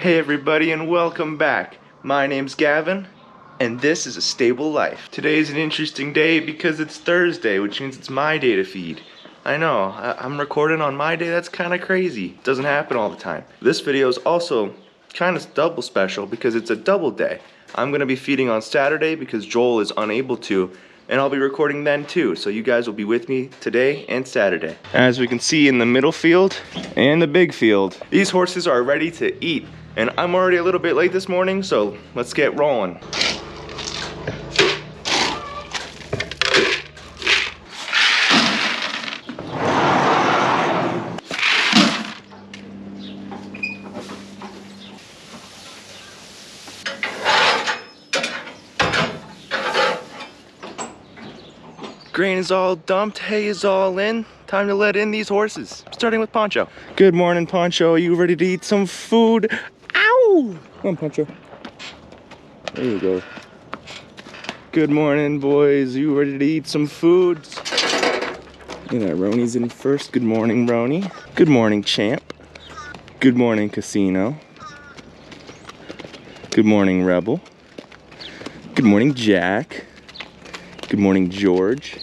Hey everybody and welcome back. My name's Gavin and this is A Stable Life. Today is an interesting day because it's Thursday, which means it's my day to feed. I know, I'm recording on my day. That's kind of crazy. It doesn't happen all the time. This video is also kind of double special because it's a double day. I'm going to be feeding on Saturday because Joel is unable to, and I'll be recording then too, so you guys will be with me today and Saturday. As we can see in the middle field and the big field, these horses are ready to eat. And I'm already a little bit late this morning, so let's get rolling. Grain is all dumped, hay is all in. Time to let in these horses, starting with Poncho. Good morning, Poncho. Are you ready to eat some food? Ow! Come on, Poncho. There you go. Good morning, boys. Are you ready to eat some food? Look at that, Roni's in first. Good morning, Roni. Good morning, Champ. Good morning, Casino. Good morning, Rebel. Good morning, Jack. Good morning, George.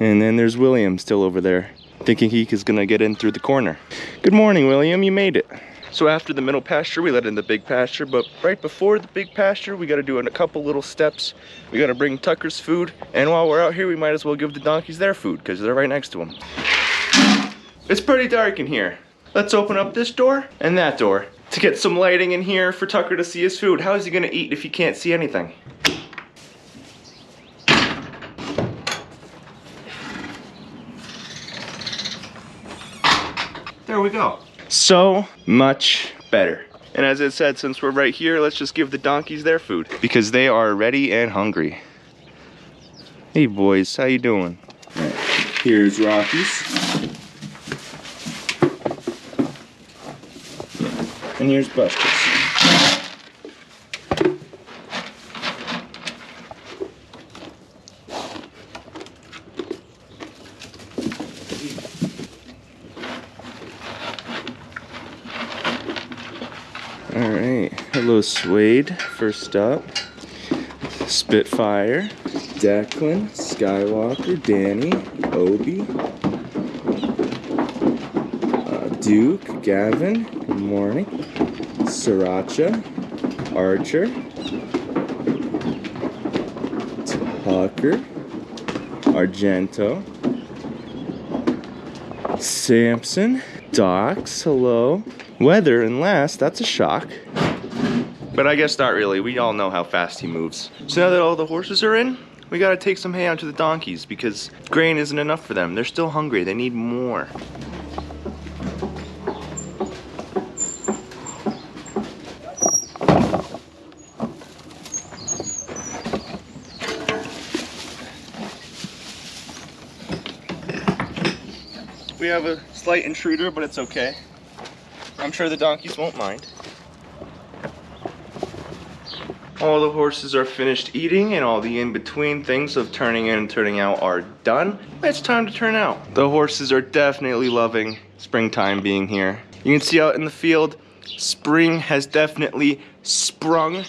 And then there's William still over there, thinking he is gonna get in through the corner. Good morning, William, you made it. So after the middle pasture, we let in the big pasture, but right before the big pasture, we gotta do a couple little steps. We gotta bring Tucker's food, and while we're out here, we might as well give the donkeys their food, because they're right next to them. It's pretty dark in here. Let's open up this door and that door to get some lighting in here for Tucker to see his food. How is he gonna eat if he can't see anything? There we go. So much better. And as I said, since we're right here, let's just give the donkeys their food because they are ready and hungry. Hey boys, how you doing? Right. Here's Rocky's. And here's Buster's. Alright, hello Suede, first up. Spitfire, Declan, Skywalker, Danny, Obi, Duke, Gavin, good morning. Sriracha, Archer, Tucker, Argento, Samson, Docs, hello. Weather, and last, that's a shock. But I guess not really, we all know how fast he moves. So now that all the horses are in, we gotta take some hay out to the donkeys because grain isn't enough for them. They're still hungry, they need more. We have a slight intruder, but it's okay. I'm sure the donkeys won't mind. All the horses are finished eating and all the in-between things of turning in and turning out are done. It's time to turn out. The horses are definitely loving springtime being here. You can see out in the field, spring has definitely sprung.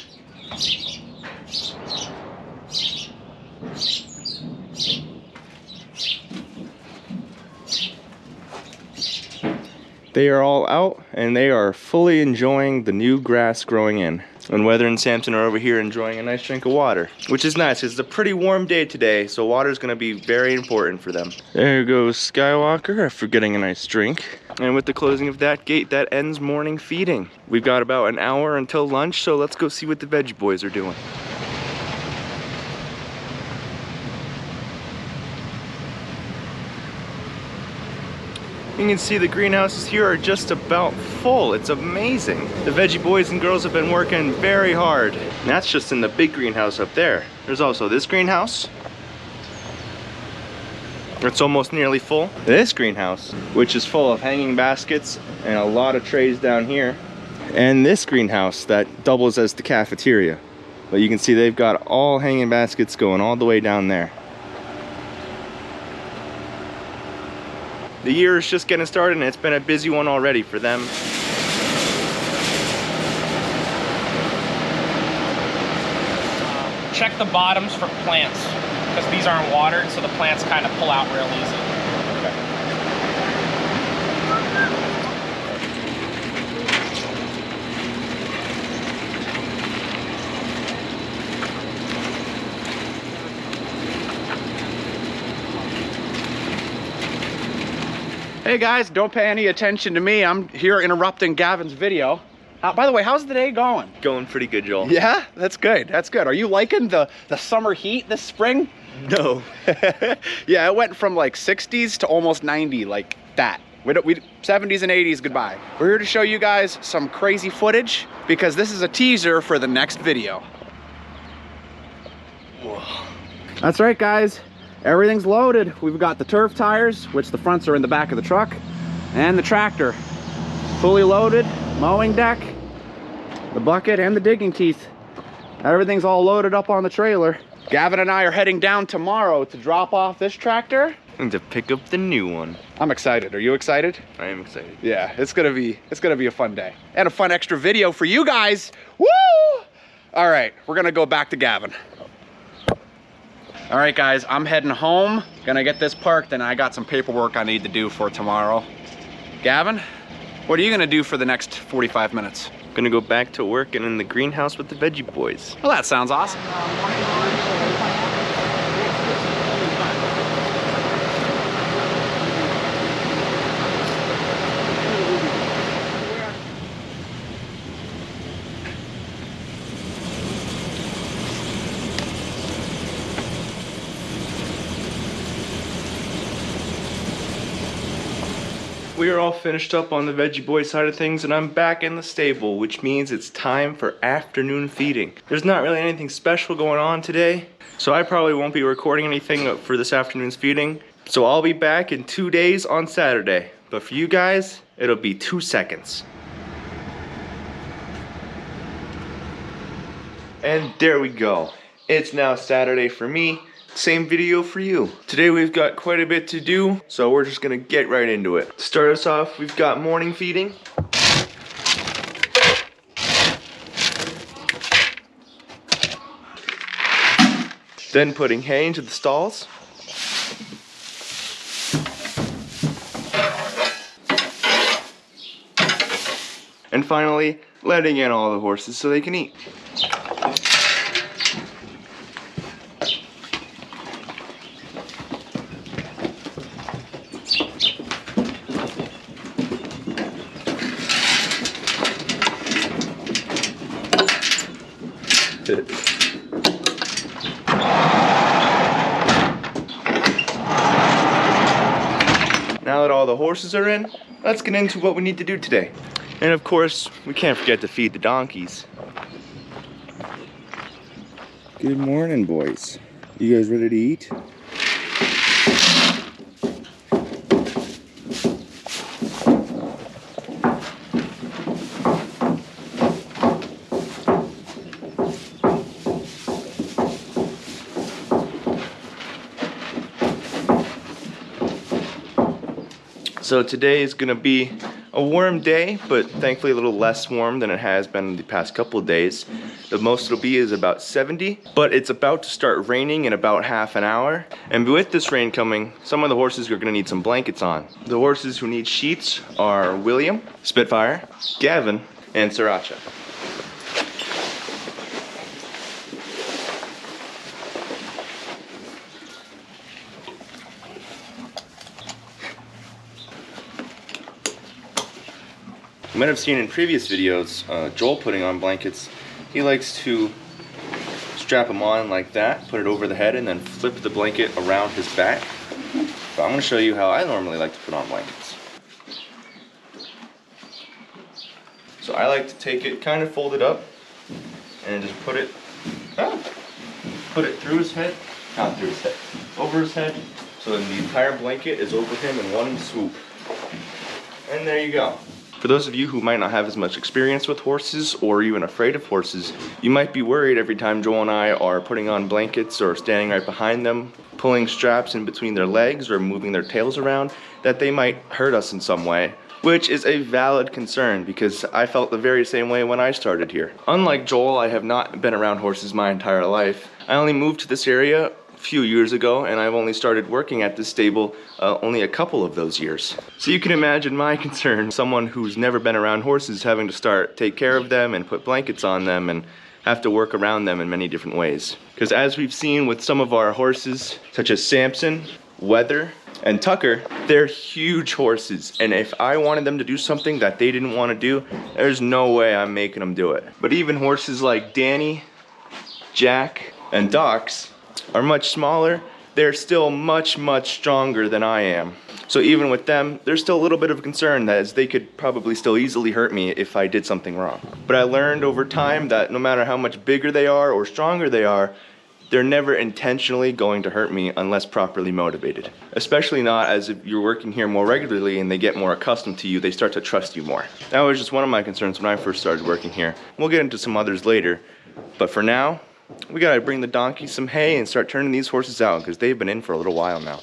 They are all out and they are fully enjoying the new grass growing in. And Weather and Samson are over here enjoying a nice drink of water, which is nice. It's a pretty warm day today, so water is going to be very important for them. There goes Skywalker after getting a nice drink. And with the closing of that gate, that ends morning feeding. We've got about an hour until lunch, so let's go see what the veggie boys are doing. You can see the greenhouses here are just about full. It's amazing. The veggie boys and girls have been working very hard. And that's just in the big greenhouse up there. There's also this greenhouse. It's almost nearly full. This greenhouse, which is full of hanging baskets and a lot of trays down here. And this greenhouse that doubles as the cafeteria. But you can see they've got all hanging baskets going all the way down there. The year is just getting started and it's been a busy one already for them. check the bottoms for plants, because these aren't watered, so the plants kind of pull out real easy. Hey guys, don't pay any attention to me. I'm here interrupting Gavin's video. By the way, how's the day going? Going pretty good, Joel. Yeah, that's good. That's good. Are you liking the summer heat this spring? No. Yeah, it went from like 60s to almost 90, like that. We 70s and 80s, goodbye. We're here to show you guys some crazy footage because this is a teaser for the next video. Whoa. That's right, guys. Everything's loaded. We've got the turf tires, which the fronts are in the back of the truck, and the tractor. Fully loaded, mowing deck, the bucket, and the digging teeth. Everything's all loaded up on the trailer. Gavin and I are heading down tomorrow to drop off this tractor And to pick up the new one. I'm excited. Are you excited? I am excited. Yeah, it's gonna be a fun day. And a fun extra video for you guys. Woo! All right, we're gonna go back to Gavin. All right, guys, I'm heading home. Gonna get this parked, and I got some paperwork I need to do for tomorrow. Gavin, what are you gonna do for the next 45 minutes? Gonna go back to work and in the greenhouse with the veggie boys. Well, that sounds awesome. We are all finished up on the veggie boy side of things, and I'm back in the stable, which means it's time for afternoon feeding. There's not really anything special going on today, so I probably won't be recording anything for this afternoon's feeding. So I'll be back in 2 days on Saturday. But for you guys, it'll be 2 seconds. And there we go. It's now Saturday for me. Same video for you. Today we've got quite a bit to do, so we're just gonna get right into it. To start us off, we've got morning feeding. Then putting hay into the stalls. And finally, letting in all the horses so they can eat. Now that all the horses are in, let's get into what we need to do today. And of course, we can't forget to feed the donkeys. Good morning, boys. You guys ready to eat? So today is gonna be a warm day, but thankfully a little less warm than it has been the past couple of days. The most it'll be is about 70, but it's about to start raining in about half an hour. And with this rain coming, some of the horses are gonna need some blankets on. The horses who need sheets are William, Spitfire, Gavin, and Sriracha. You might have seen in previous videos, Joel putting on blankets. He likes to strap them on like that, put it over the head, and then flip the blanket around his back. But I'm going to show you how I normally like to put on blankets. So I like to take it, kind of fold it up, and just put it through his head, not through his head, over his head, so then the entire blanket is over him in one swoop. And there you go. For those of you who might not have as much experience with horses or even afraid of horses, you might be worried every time Joel and I are putting on blankets or standing right behind them, pulling straps in between their legs or moving their tails around, that they might hurt us in some way which is a valid concern because I felt the very same way when I started here. Unlike Joel, I have not been around horses my entire life. I only moved to this area a few years ago, and I've only started working at this stable only a couple of those years. So you can imagine my concern, someone who's never been around horses having to take care of them and put blankets on them and have to work around them in many different ways. Because as we've seen with some of our horses, such as Samson, Weather, and Tucker, they're huge horses, and if I wanted them to do something that they didn't want to do, there's no way I'm making them do it. But even horses like Danny, Jack, and Docs are much smaller. They're still much stronger than I am. So even with them, there's still a little bit of concern that as they could probably still easily hurt me if I did something wrong. But I learned over time that no matter how much bigger they are or stronger they are, they're never intentionally going to hurt me unless properly motivated. Especially not as if you're working here more regularly and they get more accustomed to you, they start to trust you more. That was just one of my concerns when I first started working here. We'll get into some others later, but for now, we gotta bring the donkey some hay and start turning these horses out because they've been in for a little while now.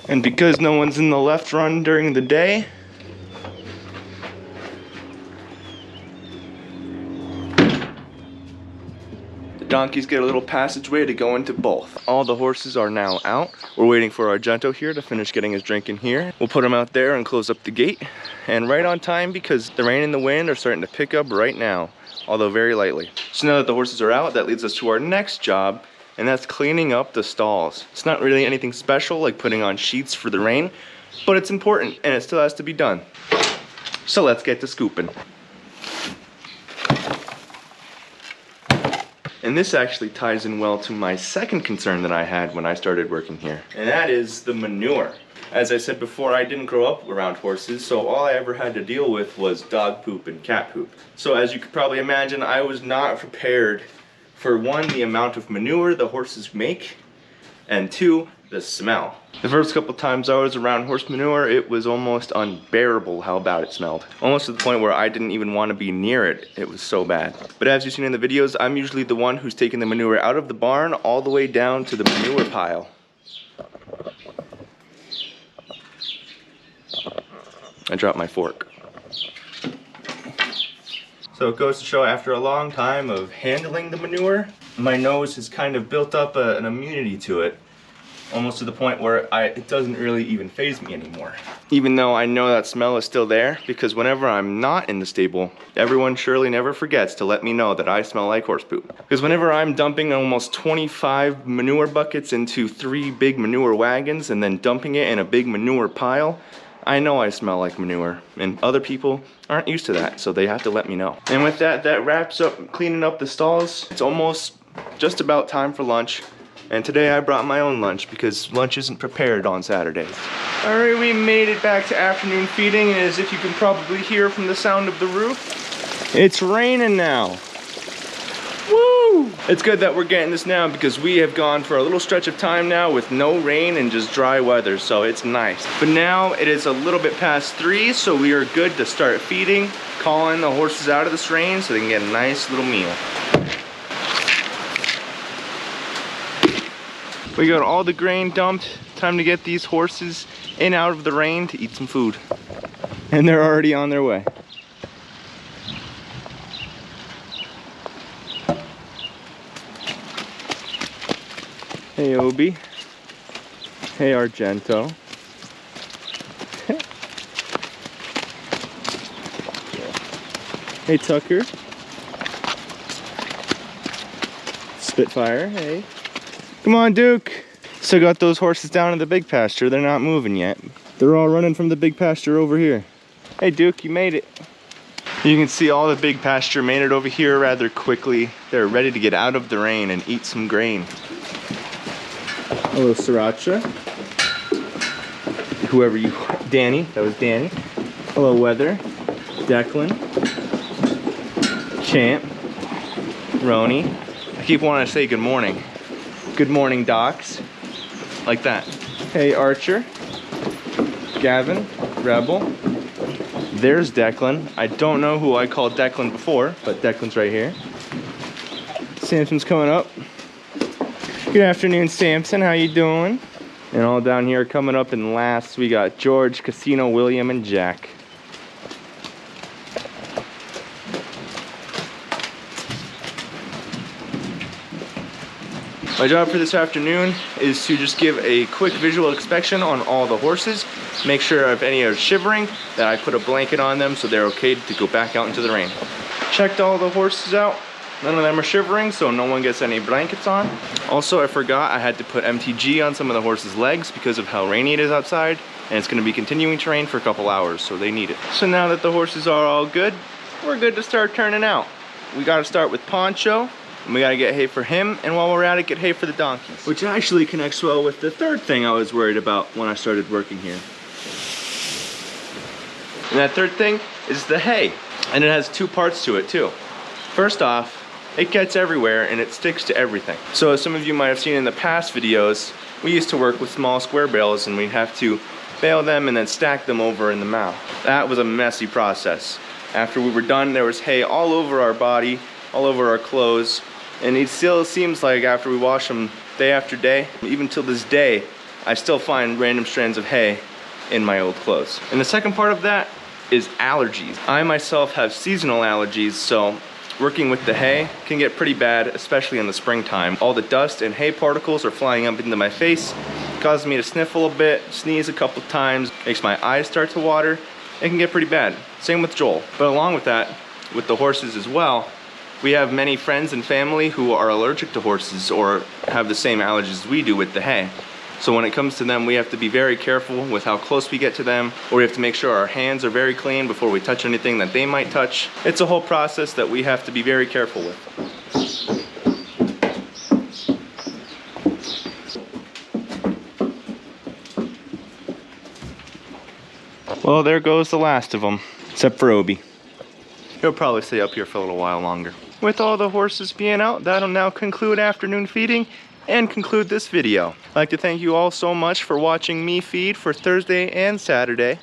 And because no one's in the left run during the day, the donkeys get a little passageway to go into both. All the horses are now out. We're waiting for Argento here to finish getting his drink in here. We'll put him out there and close up the gate. And right on time because the rain and the wind are starting to pick up right now, although very lightly. So now that the horses are out, that leads us to our next job, and that's cleaning up the stalls. It's not really anything special like putting on sheets for the rain, but it's important and it still has to be done. So let's get to scooping. And this actually ties in well to my second concern that I had when I started working here, and that is the manure. As I said before, I didn't grow up around horses, so all I ever had to deal with was dog poop and cat poop. So as you could probably imagine, I was not prepared for one, the amount of manure the horses make, and two, the smell. The first couple times I was around horse manure, it was almost unbearable how bad it smelled. Almost to the point where I didn't even want to be near it. It was so bad. But as you've seen in the videos, I'm usually the one who's taking the manure out of the barn all the way down to the manure pile. I dropped my fork. So it goes to show, after a long time of handling the manure, my nose has kind of built up an immunity to it, almost to the point where it doesn't really even faze me anymore. Even though I know that smell is still there, because whenever I'm not in the stable, everyone surely never forgets to let me know that I smell like horse poop. Because whenever I'm dumping almost 25 manure buckets into 3 big manure wagons and then dumping it in a big manure pile, I know I smell like manure, and other people aren't used to that, so they have to let me know. And with that, that wraps up cleaning up the stalls. It's almost just about time for lunch, and today I brought my own lunch because lunch isn't prepared on Saturdays. Alright, we made it back to afternoon feeding, and as if you can probably hear from the sound of the roof, it's raining now. Woo! It's good that we're getting this now because we have gone for a little stretch of time now with no rain and just dry weather, so it's nice. But now it is a little bit past 3, so we are good to start feeding, calling the horses out of this rain so they can get a nice little meal. We got all the grain dumped. Time to get these horses in out of the rain to eat some food. And they're already on their way. Hey Obi. Hey Argento. Hey Tucker. Spitfire, hey. Come on Duke. Still got those horses down in the big pasture. They're not moving yet. They're all running from the big pasture over here. Hey Duke, you made it. You can see all the big pasture made it over here rather quickly. They're ready to get out of the rain and eat some grain. Hello, Sriracha. Whoever you are. Danny, that was Danny. Hello, Weather. Declan. Champ. Roni. I keep wanting to say good morning. Good morning, Docs. Like that. Hey, Archer. Gavin, Rebel. There's Declan. I don't know who I called Declan before, but Declan's right here. Samson's coming up. Good afternoon, Samson. How you doing? And all down here coming up in last, we got George, Casino, William, and Jack. My job for this afternoon is to just give a quick visual inspection on all the horses. Make sure if any are shivering, that I put a blanket on them so they're okay to go back out into the rain. Checked all the horses out. None of them are shivering, so no one gets any blankets on. Also, I forgot I had to put MTG on some of the horses' legs because of how rainy it is outside, and it's gonna be continuing to rain for a couple hours, so they need it. So now that the horses are all good, we're good to start turning out. We gotta start with Poncho, and we gotta get hay for him, and while we're at it, get hay for the donkeys. Which actually connects well with the third thing I was worried about when I started working here. And that third thing is the hay, and it has two parts to it too. First off, it gets everywhere and it sticks to everything. So as some of you might have seen in the past videos, we used to work with small square bales and we'd have to bale them and then stack them over in the mow. That was a messy process. After we were done, there was hay all over our body, all over our clothes, and it still seems like after we wash them day after day, even till this day, I still find random strands of hay in my old clothes. And the second part of that is allergies. I myself have seasonal allergies, so working with the hay can get pretty bad, especially in the springtime. All the dust and hay particles are flying up into my face, causes me to sniffle a bit, sneeze a couple times, makes my eyes start to water. It can get pretty bad. Same with Joel. But along with that, with the horses as well, we have many friends and family who are allergic to horses or have the same allergies as we do with the hay. So when it comes to them, we have to be very careful with how close we get to them, or we have to make sure our hands are very clean before we touch anything that they might touch. It's a whole process that we have to be very careful with. Well, there goes the last of them, except for Obi. He'll probably stay up here for a little while longer. With all the horses being out, that'll now conclude afternoon feeding and conclude this video. I'd like to thank you all so much for watching me feed for Thursday and Saturday.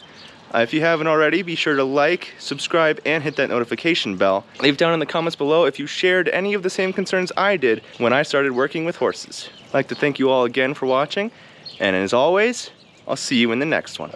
If you haven't already, be sure to like, subscribe, and hit that notification bell. Leave down in the comments below if you shared any of the same concerns I did when I started working with horses. I'd like to thank you all again for watching, and as always, I'll see you in the next one.